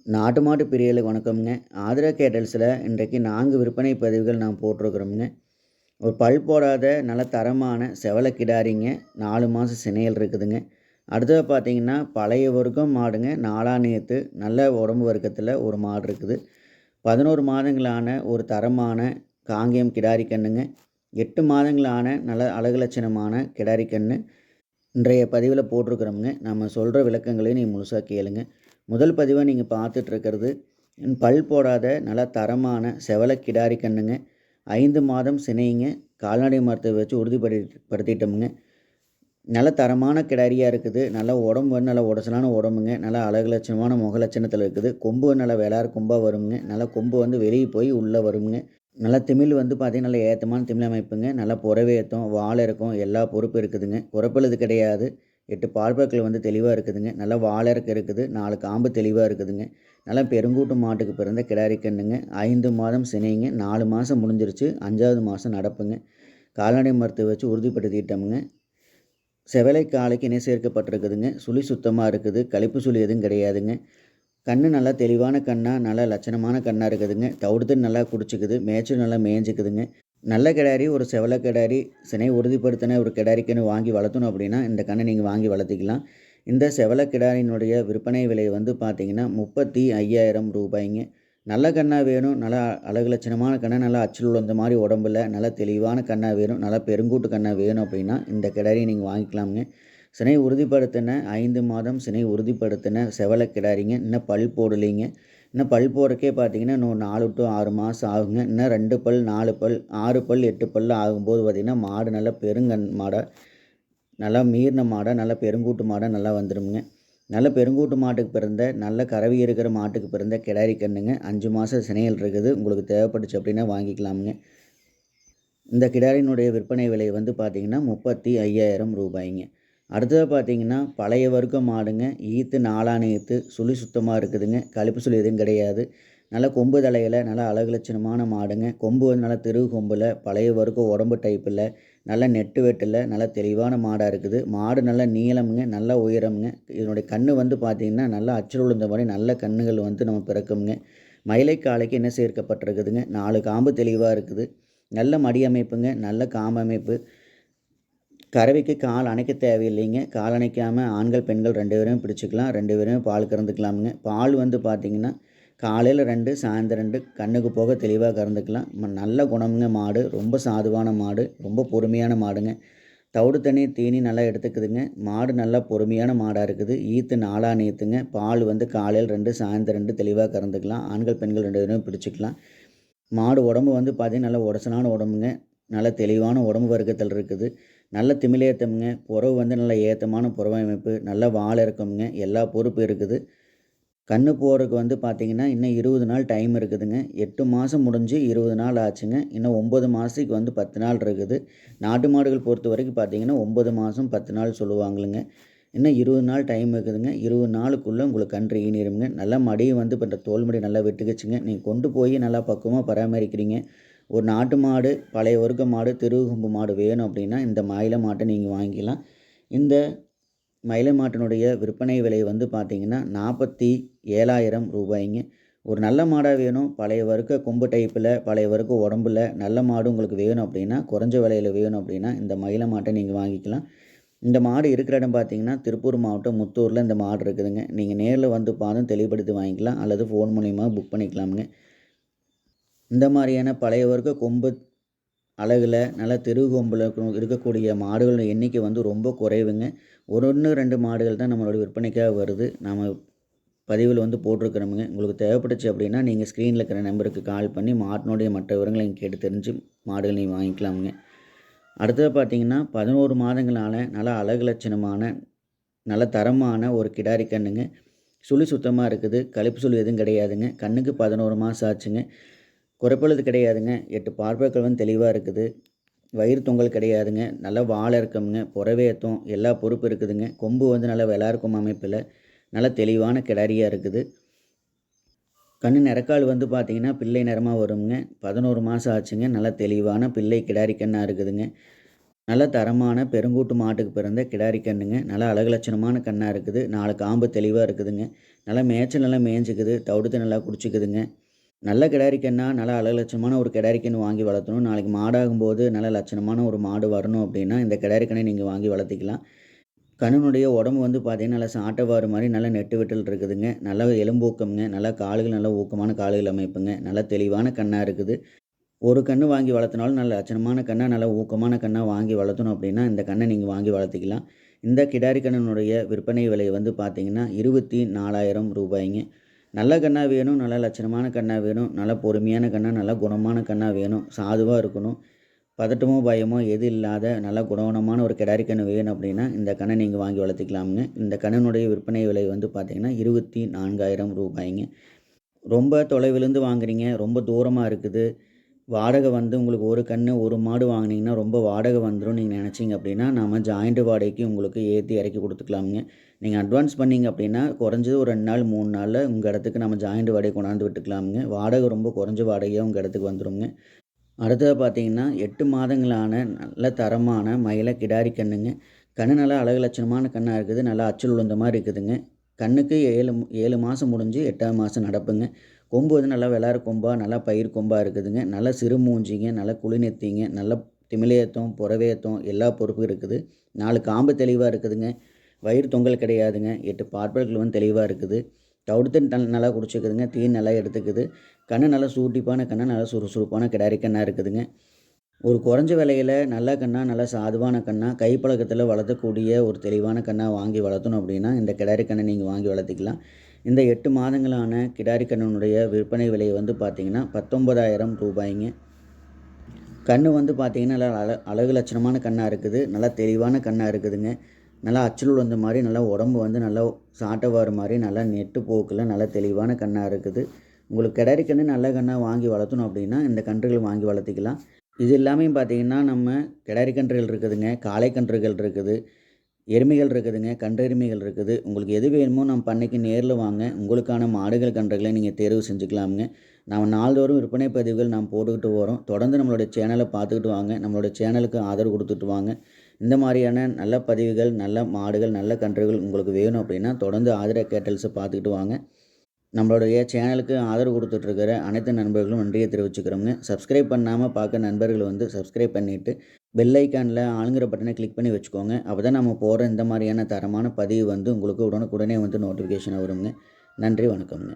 நாட்டு மாட்டு பிரியர்களுக்கு வணக்கம்ங்க. ஆதிரா கேட்டல்ஸில் இன்றைக்கு 4 விற்பனை பதிவுகள் நான் போட்டிருக்கிறோம்ங்க. ஒரு பல் போடாத நல்ல தரமான செவல கிடாரிங்க, 4 மாதம் சினையல் இருக்குதுங்க. அடுத்தது பார்த்தீங்கன்னா பழைய வர்க்கம் மாடுங்க, 4ஆம் நேத்து நல்ல உடம்பு வர்க்கத்தில் ஒரு மாடு இருக்குது. 11 மாதங்களான ஒரு தரமான காங்கேயம் கிடாரி கன்றுங்க, 8 மாதங்களான நல்ல அழகு லட்சணமான கிடாரி கன்று இன்றைய பதிவில் போட்டிருக்கிறோம்ங்க. நம்ம சொல்கிற விளக்கங்களையும் நீங்கள் முழுசாக கேளுங்க. முதல் பதிவாக நீங்கள் பார்த்துட்ருக்கிறது பல் போடாத நல்ல தரமான செவல கிடாரி கன்றுங்க, 5 மாதம் சினைங்க, கால்நடை மருத்துவ வச்சு உறுதிப்படுத்திட்டோமுங்க. நல்ல தரமான கிடாரியாக இருக்குது. நல்லா உடம்பு வந்து நல்லா உடச்சலான உடம்புங்க, நல்லா அழகு லட்சணமான முக லட்சணத்தில் இருக்குது. கொம்பு நல்லா வெளார் கொம்பாக வருங்க. நல்லா கொம்பு வந்து வெளியே போய் உள்ளே வருங்க. நல்லா திமிழ் வந்து பார்த்திங்கன்னா நல்லா ஏற்றமான திமிழ் அமைப்புங்க. நல்லா புறவேத்தம் வாழை இருக்கும், எல்லா பொறுப்பு இருக்குதுங்க. குறைப்பழுது கிடையாது. 8 பால்பற்கள் வந்து தெளிவாக இருக்குதுங்க. நல்லா வாழறக்கு இருக்குது, 4 காம்பு தெளிவாக இருக்குதுங்க. நல்லா பெருங்கூட்டு மாட்டுக்கு பிறந்த கிடாரி கன்றுங்க, 5 மாதம் சினைங்க, 4 மாதம் முடிஞ்சிருச்சு, 5வது மாதம் நடப்புங்க. கால்நடை மருத்துவ வச்சு உறுதிப்படுத்திட்டோமுங்க. செவலை காலைக்கு இணை சேர்க்கப்பட்டிருக்குதுங்க. சுழி சுத்தமாக இருக்குது, கழிப்பு சுழி எதுவும் கிடையாதுங்க. கன்று நல்லா தெளிவான கண்ணாக நல்லா லட்சணமான கண்ணாக இருக்குதுங்க. தவிடு நல்லா குடிச்சிக்குது, மேய்ச்சல் நல்லா மேய்ஞ்சிக்குதுங்க. நல்ல கிடாரி ஒரு செவல கிடாரி சினை உறுதிப்படுத்தின ஒரு கிடாரிக்குன்னு வாங்கி வளர்த்தணும் அப்படின்னா இந்த கண்ணை நீங்கள் வாங்கி வளர்த்திக்கலாம். இந்த செவல கிடாரினுடைய விற்பனை விலை வந்து பார்த்திங்கன்னா 35,000 ரூபாய்ங்க. நல்ல கண்ணாக வேணும், நல்லா அழகு லட்சணமான கண்ணை, நல்லா அச்சில் உழந்த மாதிரி உடம்புல நல்லா தெளிவான கண்ணாக வேணும், நல்லா பெருங்கூட்டு கண்ணாக வேணும் அப்படின்னா இந்த கிடாரியை நீங்கள் வாங்கிக்கலாமுங்க. சினை உறுதிப்படுத்தின 5 மாதம் சினை உறுதிப்படுத்தின செவல கிடாரிங்க. இன்னும் பல் போடலைங்க. இன்னும் பல் போடுறக்கே பார்த்தீங்கன்னா இன்னும் 4 to 6 மாதம் ஆகுங்க. இன்னும் 2 பல் 4 பல் 6 பல் 8 பல் ஆகும்போது பார்த்திங்கன்னா மாடு நல்லா பெருங்கண் மாடாக, நல்லா மீறின மாடாக, நல்லா பெருங்கூட்டு மாடாக நல்லா வந்துடுங்க. நல்ல பெருங்கூட்டு மாட்டுக்கு பிறந்த நல்ல கறவை இருக்கிற மாட்டுக்கு பிறந்த கிடாரி கன்றுங்க, 5 மாதம் சினைகள் இருக்குது. உங்களுக்கு தேவைப்பட்டுச்சு அப்படின்னா வாங்கிக்கலாமுங்க. இந்த கிடாரினுடைய விற்பனை விலை வந்து பார்த்திங்கன்னா 35,000 ரூபாய்ங்க. அடுத்ததாக பார்த்தீங்கன்னா பழைய வர்க்கம் மாடுங்க, ஈத்து 4ஆம் ஈத்து, சுழி சுத்தமாக இருக்குதுங்க, கழிப்பு சுழி எதுவும் கிடையாது. நல்லா கொம்பு தலையில் நல்லா அழகு லட்சணமான மாடுங்க. கொம்பு வந்து நல்லா திருகு கொம்பில், பழைய வர்க்கம் உடம்பு டைப்பில், நல்லா நெட்டு வெட்டில் நல்லா தெளிவான மாடாக இருக்குது. மாடு நல்லா நீளமுங்க, நல்லா உயரமுங்க. இதனுடைய கன்று வந்து பார்த்திங்கன்னா நல்லா அச்சில் உளுந்த மாதிரி நல்ல கன்றுகள் வந்து நம்ம பிறக்குங்க. மயிலை காலைக்கு என்ன சேர்க்கப்பட்டிருக்குதுங்க, 4 காம்பு தெளிவாக இருக்குது. நல்ல மடி அமைப்புங்க, நல்ல காம்பு அமைப்பு. கறவைக்கு கால் அணைக்க தேவையில்லைங்க. கால் அணைக்காமல் ஆண்கள் பெண்கள் 2 பேரும் பிடிச்சிக்கலாம். 2 பேரும் பால் கறந்துக்கலாமுங்க. பால் வந்து பார்த்திங்கன்னா காலையில் 2 சாயந்தரம் 2 கண்ணுக்கு போக தெளிவாக கறந்துக்கலாம். நல்ல குணமுங்க மாடு, ரொம்ப சாதுவான மாடு, ரொம்ப பொறுமையான மாடுங்க. தவிடு தண்ணி தீனி நல்லா எடுத்துக்குதுங்க. மாடு நல்லா பொறுமையான மாடாக இருக்குது. ஈத்து 4ஆம் ஈத்துங்க. பால் வந்து காலையில் 2 சாயந்தரம் 2 தெளிவாக கறந்துக்கலாம். ஆண்கள் பெண்கள் 2 பேரும் பிடிச்சிக்கலாம். மாடு உடம்பு வந்து பார்த்திங்கன்னா நல்லா உடசலான உடம்புங்க, நல்ல தெளிவான உடம்பு வர்க்கத்தில் இருக்குது. நல்ல திமிலேத்தமுங்க, புறவு வந்து நல்ல ஏத்தமான புறவு அமைப்பு, நல்ல வால் இறக்கமுங்க, எல்லா பொறுப்பு இருக்குது. கன்று போடுறதுக்கு வந்து பார்த்திங்கன்னா இன்னும் 20 நாள் டைம் இருக்குதுங்க. 8 மாதம் முடிஞ்சு 20 நாள் ஆச்சுங்க. இன்னும் 9 மாதத்துக்கு வந்து 10 நாள் இருக்குது. நாட்டு மாடுகள் பொறுத்த வரைக்கும் பார்த்திங்கன்னா 9 மாதம் 10 நாள் சொல்லுவாங்களுங்க. இன்னும் 20 நாள் டைம் இருக்குதுங்க. 20 நாளுக்குள்ளே உங்களுக்கு கன்று ஈனிருங்க. நல்லா மடியை வந்து இப்போ தோல் மடி நல்லா வெட்டுக்குச்சுங்க. நீங்கள் கொண்டு போய் நல்லா பக்குவமாக பராமரிக்கிறீங்க. ஒரு நாட்டு மாடு, பழைய வர்க்க மாடு, திருகும்பு மாடு வேணும் அப்படின்னா இந்த மயிலை மாட்டை நீங்கள் வாங்கிக்கலாம். இந்த மயிலை மாட்டினுடைய விற்பனை விலை வந்து பார்த்திங்கன்னா 47,000 ரூபாய்ங்க. ஒரு நல்ல மாடாக வேணும், பழைய வர்க்க கொம்பு டைப்பில், பழைய வர்க்க உடம்புல நல்ல மாடு உங்களுக்கு வேணும் அப்படின்னா, குறைஞ்ச விலையில் வேணும் அப்படின்னா இந்த மயிலை மாட்டை நீங்கள் வாங்கிக்கலாம். இந்த மாடு இருக்கிற இடம் பார்த்திங்கன்னா திருப்பூர் மாவட்டம் முத்தூரில் இந்த மாடு இருக்குதுங்க. நீங்கள் நேரில் வந்து பார்த்தும் தெளிவுபடுத்தி வாங்கிக்கலாம், அல்லது ஃபோன் மூலிமா புக் பண்ணிக்கலாமுங்க. இந்த மாதிரியான பழைய வர்க்க கொம்பு அழகில் நல்லா தெரு கொம்பில் இருக்கக்கூடிய மாடுகள் எண்ணிக்கை வந்து ரொம்ப குறைவுங்க. 1 2 மாடுகள் தான் நம்மளோட விற்பனைக்காக வருது. நம்ம பதிவில் வந்து போட்டிருக்கிறோமுங்க. உங்களுக்கு தேவைப்பட்டுச்சு அப்படின்னா நீங்கள் ஸ்க்ரீனில் இருக்கிற நம்பருக்கு கால் பண்ணி மாட்டினுடைய மற்ற விவரங்களை நீங்கள் கேட்டு தெரிஞ்சு மாடுகள் நீங்கள் வாங்கிக்கலாமுங்க. அடுத்தது பார்த்திங்கன்னா 11 மாதங்களான நல்லா அழகு லட்சணமான நல்ல தரமான ஒரு கிடாரி கன்றுங்க. சுழி சுத்தமாக இருக்குது, கழிப்பு சுழி எதுவும் கிடையாதுங்க. கண்ணுக்கு 11 மாதம் ஆச்சுங்க. குறைப்பழுது கிடையாதுங்க. 8 பார்ப்பற்கள் வந்து தெளிவாக இருக்குது. வயிறு தொங்கல் கிடையாதுங்க. நல்லா வால் இறக்கமுங்க, புறவேத்தம் எல்லா பொறுப்பு இருக்குதுங்க. கொம்பு வந்து நல்லா வெளார்க்கும் அமைப்பில் நல்லா தெளிவான கிடாரியாக இருக்குது. கண்ணு நிறக்கால் வந்து பார்த்திங்கன்னா பிள்ளை நிறமாக வருங்க. 11 மாதம் ஆச்சுங்க. நல்லா தெளிவான பிள்ளை கிடாரி கண்ணாக இருக்குதுங்க. நல்ல தரமான பெருங்கூட்டு மாட்டுக்கு பிறந்த கிடாரி கன்றுங்க. நல்லா அழகு லட்சணமான கன்றா இருக்குது. 4 காம்பு தெளிவா இருக்குதுங்க. நல்லா மேய்ச்சல் நல்லா மேய்ஞ்சிக்குது. தவிடு நல்லா குடிச்சிக்குதுங்க. நல்ல கிடாரி கன்றா நல்லா அழகு லட்சணமான ஒரு கிடாரி கன்று வாங்கி வளர்த்தணும். நாளைக்கு மாடாகும்போது நல்ல லட்சணமான ஒரு மாடு வரணும் அப்படின்னா, இந்த கிடாரி கன்றை நீங்க வாங்கி வளர்த்திக்கலாம். கன்னுனுடைய உடம்பு வந்து பார்த்தீங்கன்னா, நல்லா சாட்டவாறு மாரி நல்லா நெட்டு வெட்டல் இருக்குதுங்க. நல்லா எலும்பூக்கம்ங்க. நல்லா கால்கள் நல்லா ஊக்கமான கால்கள் அமைப்புங்க. நல்லா தெளிவான கன்றா இருக்குது. ஒரு கன்று வாங்கி வளர்த்துனாலும் நல்ல லட்சணமான கன்றா, நல்ல ஊக்கமான கன்றா வாங்கி வளர்த்தணும் அப்படின்னா, இந்த கன்றை நீங்க வாங்கி வளர்த்திக்கலாம். இந்த கிடாரி கன்றினுடைய விற்பனை விலை வந்து பார்த்தீங்கன்னா, ரூ. 24,000. நல்ல கன்றா வேணும், நல்ல லட்சணமான கன்றா வேணும், நல்ல பொறுமையான கன்றா, நல்ல குணமான கன்றா வேணும், சாதுவா இருக்கணும். பதட்டமோ, பயமோ எது இல்லாத நல்ல குணமான ஒரு கிடாரி கன்று வேணும் அப்படின்னா, இந்த கன்றை நீங்க வாங்கி வளர்த்திக்கலாமுங்க. இந்த கன்றினுடைய விற்பனை விலை வந்து பார்த்தீங்கன்னா, ரூ. 24,000. ரொம்ப தொலைவிலேருந்து வாங்குறீங்க, ரொம்ப தூரமா இருக்குது. வாடகை வந்து உங்களுக்கு ஒரு கன்று, ஒரு மாடு வாங்குனீங்கன்னா, ரொம்ப வாடகை வந்துரும்னு நீங்க நெனச்சீங்க அப்படின்னா, நாம ஜாயிண்ட் வாடகைக்கு உங்களுக்கு ஏத்தி இறக்கி குடுத்துக்கலாமுங்க. நீங்க அட்வான்ஸ் பண்ணீங்க அப்படின்னா, குறைஞ்சது ஒரு 2 நாள், 3 நாள்ல உங்க இடத்துக்கு நம்ம ஜாயிண்ட் வாடகை கொண்டாந்து விட்டுக்கலாமுங்க. வாடகை ரொம்ப குறைஞ்ச வாடகையா உங்க இடத்துக்கு வந்துருங்க. அடுத்தது பார்த்தீங்கன்னா, 8 மாதங்களான நல்ல தரமான மயில கிடாரி கன்றுங்க. கன்று நல்லா அழகு லட்சணமான கன்றா இருக்குது. நல்லா அச்சுல் உளுந்த மாரி இருக்குதுங்க. கன்னுக்கு 7 மாசம் முடிஞ்சு 8ஆவது மாசம் நடப்புங்க. கொம்பு வந்து நல்லா வெள்ளார கொம்பா, நல்லா பயிர் கொம்பா இருக்குதுங்க. நல்ல சிறு மூஞ்சிங்க, நல்ல குழி நெத்திங்க, நல்ல திமிலேத்தம், புறவேத்தம் எல்லா பொறுப்பும் இருக்குது. 4 காம்பு தெளிவா இருக்குதுங்க. வயிறு தொங்கல் கிடையாதுங்க. 8 பாற்பற்கள் வந்து தெளிவா இருக்குது. தவிடு தண்ணி நல்லா குடிச்சிக்குதுங்க. தீனி நல்லா எடுத்துக்குது. கன்று நல்லா சூட்டிப்பான கன்றா, நல்லா சுறுசுறுப்பான கிடாரி கன்றா இருக்குதுங்க. ஒரு குறைஞ்ச விலையில நல்ல கன்றா, நல்லா சாதுவான கன்றா, கைப்பழக்கத்தில வளர்த்தக்கூடிய ஒரு தெளிவான கன்றா வாங்கி வளர்த்தணும் அப்படின்னா, இந்த கிடாரி கன்றை நீங்க வாங்கி வளர்த்திக்கலாம். இந்த 8 மாதங்களான கிடாரி கன்றினுடைய விற்பனை விலை வந்து பார்த்தீங்கன்னா, ரூ. 19,000. கன்று வந்து பார்த்தீங்கன்னா, நல்லா அழகு லட்சணமான கன்றா இருக்குது. நல்லா தெளிவான கன்றா இருக்குதுங்க. நல்லா அச்சுல் உளுந்த மாரி, நல்லா உடம்பு வந்து நல்லா சாட்டவாறு மாரி, நல்லா நெட்டு போக்குல நல்லா தெளிவான கன்றா இருக்குது. உங்களுக்கு கிடாரி கன்று நல்ல கன்றா வாங்கி வளர்த்தணும் அப்படின்னா, இந்த கன்றுகள் வாங்கி வளர்த்திக்கலாம். இது எல்லாமே பார்த்தீங்கன்னா, நம்ம கிடாரி கன்றுகள் இருக்குதுங்க, காளை கன்றுகள் இருக்குது, எருமைகள் இருக்குதுங்க, கன்றெருமைகள் இருக்குது. உங்களுக்கு எது வேணுமோ நம்ம பண்ணைக்கு நேர்ல வாங்க. உங்களுக்கான மாடுகள், கன்றுகளை நீங்க தேர்வு செஞ்சுக்கலாமுங்க. நாம நாள்தோறும் விற்பனை பதிவுகள் நாம் போட்டுக்கிட்டு வரோம். தொடர்ந்து நம்மளுடைய சேனலை பார்த்துக்கிட்டு வாங்க. நம்மளுடைய சேனலுக்கு ஆதரவு குடுத்துட்டு வாங்க. இந்த மாரியான நல்ல பதிவுகள், நல்ல மாடுகள், நல்ல கன்றுகள் உங்களுக்கு வேணும் அப்படின்னா, தொடர்ந்து ஆதிரா கேட்டல்ஸை பார்த்துக்கிட்டு வாங்க. நம்மளுடைய சேனலுக்கு ஆதரவு குடுத்துட்ருக்கிற அனைத்து நண்பர்களும் நன்றியை தெரிவிச்சுக்கிறோங்க. சப்ஸ்கிரைப் பண்ணாம பார்க்குற நண்பர்கள் வந்து சப்ஸ்கிரைப் பண்ணிட்டு, பெல் ஐக்கான்ல ஆளுங்கிற பட்டனை கிளிக் பண்ணி வச்சுக்கோங்க. அப்பதான் நம்ம போடுற இந்த மாரியான தரமான பதிவு வந்து உங்களுக்கு உடனுக்குடனே வந்து நோட்டிஃபிகேஷனா வருங்க. நன்றி, வணக்கம்ங்க.